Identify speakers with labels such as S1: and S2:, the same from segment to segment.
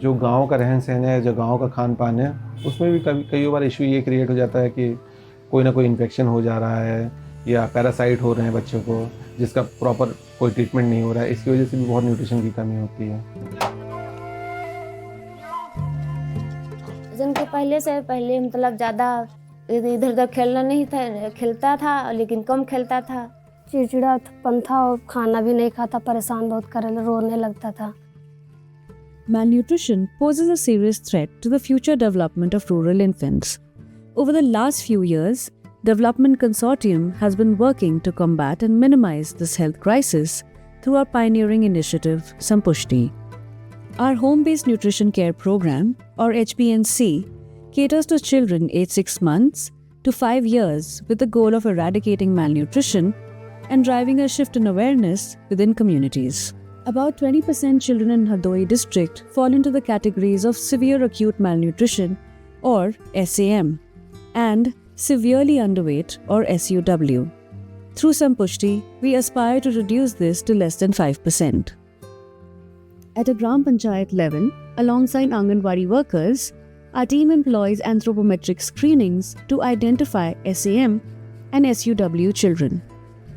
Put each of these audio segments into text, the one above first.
S1: जो गाँव का रहन सहन है, जो गाँव का खान पान है, उसमें भी कई बार इशू ये क्रिएट हो जाता है कि कोई ना कोई इन्फेक्शन हो जा रहा है या पैरासाइट हो रहे हैं बच्चों को, जिसका प्रॉपर कोई ट्रीटमेंट नहीं हो रहा है। इसकी वजह से भी बहुत न्यूट्रिशन की कमी होती है।
S2: जिनके पहले मतलब ज़्यादा इधर उधर खेलता था, लेकिन कम खेलता था। चिड़चिड़ापन था और खाना भी नहीं खाता, परेशान बहुत रोने लगता था।
S3: Malnutrition poses a serious threat to the future development of rural infants. Over the last few years, Development Consortium has been working to combat and minimize this health crisis through our pioneering initiative, Sampushti. Our home-based nutrition care program, or HBNC, caters to children aged 6 months to 5 years with the goal of eradicating malnutrition and driving a shift in awareness within communities. About 20% children in Hardoi district fall into the categories of severe acute malnutrition, or SAM, and severely underweight, or SUW. Through Sampushti, we aspire to reduce this to less than 5%. At a Gram Panchayat level, alongside Anganwadi workers, our team employs anthropometric screenings to identify SAM and SUW children.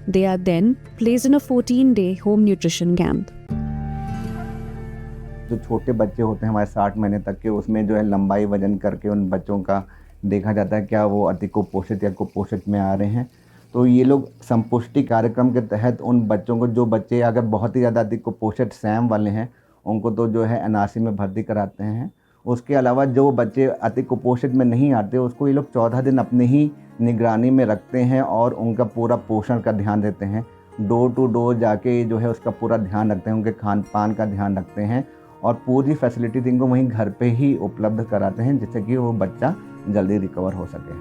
S3: They are then placed in a 14-day home nutrition camp.
S4: जो छोटे बच्चे होते हैं हमारे 60 महीने तक के, उसमें जो है लंबाई वजन करके उन बच्चों का देखा जाता है क्या वो अति कुपोषित या कुपोषित में आ रहे हैं। तो ये लोग संपुष्टि कार्यक्रम के तहत उन बच्चों को, जो बच्चे अगर बहुत ही ज़्यादा अति कुपोषित सैम वाले हैं, उनको तो जो है एनआरसी में भर्ती कराते हैं। उसके अलावा जो बच्चे अति कुपोषित में नहीं आते, उसको ये लोग 14 दिन अपनी ही निगरानी में रखते हैं और उनका पूरा पोषण का ध्यान देते हैं। डोर टू डोर जाके जो है उसका पूरा ध्यान रखते हैं, उनके खान पान का ध्यान रखते हैं और पूरी फैसिलिटी इनको वहीं घर पे ही उपलब्ध कराते हैं, जिससे कि वो बच्चा जल्दी रिकवर हो सके।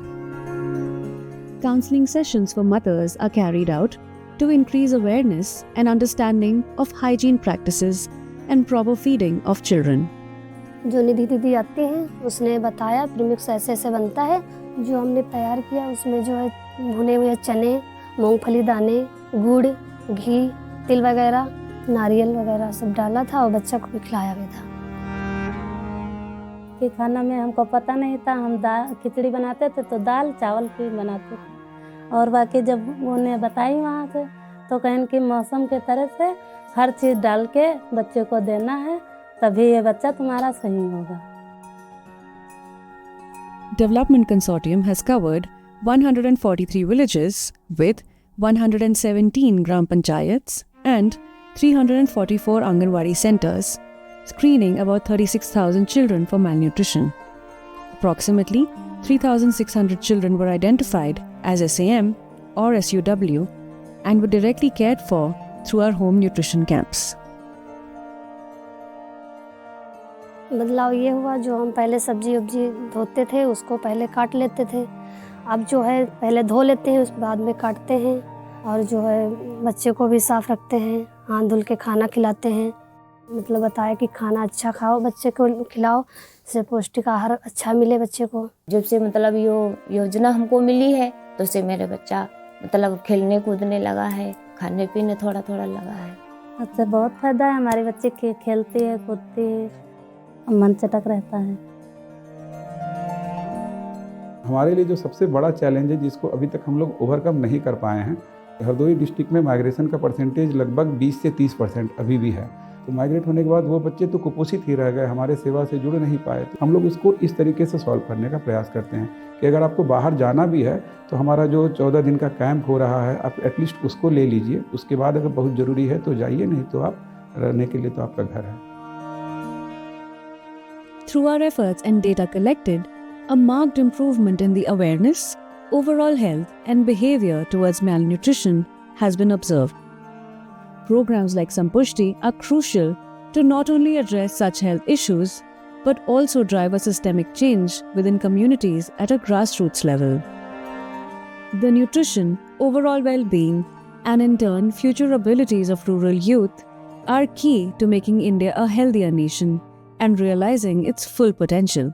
S3: Counseling sessions for mothers are carried out to increase awareness and understanding of hygiene practices and proper feeding of children.
S2: जो निधि दीदी आती हैं, उसने बताया प्रीमिक्स ऐसे ऐसे बनता है। जो हमने तैयार किया उसमें जो है भुने हुए चने, मूंगफली दाने, गुड़, घी, तिल वगैरह, नारियल वगैरह सब डाला था और बच्चा को भी खिलाया भी था।
S5: कि खाना में हमको पता नहीं था, हम दाल खिचड़ी बनाते थे तो दाल चावल भी बनाते थे, और बाकी जब उन्हें बताई वहाँ से तो कहन कि मौसम के तरह से हर चीज़ डाल के बच्चे को देना है, तभी ये बच्चा तुम्हारा सही होगा।
S3: Development Consortium has covered 143 villages with 117 Gram Panchayats and 344 Anganwadi centers, screening about 36,000 children for malnutrition. Approximately 3,600 children were identified as SAM or SUW and were directly cared for through our home nutrition camps.
S2: बदलाव ये हुआ, जो हम पहले सब्जी वब्जी धोते थे उसको पहले काट लेते थे, अब जो है पहले धो लेते हैं उसके बाद में काटते हैं, और जो है बच्चे को भी साफ़ रखते हैं, हाथ धुल के खाना खिलाते हैं। मतलब बताया कि खाना अच्छा खाओ, बच्चे को खिलाओ, इससे पौष्टिक आहार अच्छा मिले बच्चे को।
S6: जब से मतलब योजना हमको मिली है तो से मेरे बच्चा मतलब खेलने कूदने लगा है, खाने पीने थोड़ा थोड़ा लगा है।
S5: उससे बहुत फायदा है, हमारे बच्चे खेलते हैं कूदते हैं, मन चटक रहता है।
S7: हमारे लिए जो सबसे बड़ा चैलेंज है जिसको अभी तक हम लोग ओवरकम नहीं कर पाए हैं, हरदोई डिस्ट्रिक्ट में माइग्रेशन का परसेंटेज लगभग 20 से 30% अभी भी है। तो माइग्रेट होने के बाद वो बच्चे तो कुपोषित ही रह गए, हमारे सेवा से जुड़ नहीं पाए। तो हम लोग उसको इस तरीके से सॉल्व करने का प्रयास करते हैं कि अगर आपको बाहर जाना भी है तो हमारा जो 14 दिन का कैंप हो रहा है, आप एटलीस्ट उसको ले लीजिए। उसके बाद अगर बहुत ज़रूरी है तो जाइए, नहीं तो आप रहने के लिए तो आपका घर है।
S3: Through our efforts and data collected, a marked improvement in the awareness, overall health and behavior towards malnutrition has been observed. Programs like Sampushti are crucial to not only address such health issues, but also drive a systemic change within communities at a grassroots level. The nutrition, overall well-being, and in turn future abilities of rural youth are key to making India a healthier nation and realizing its full potential.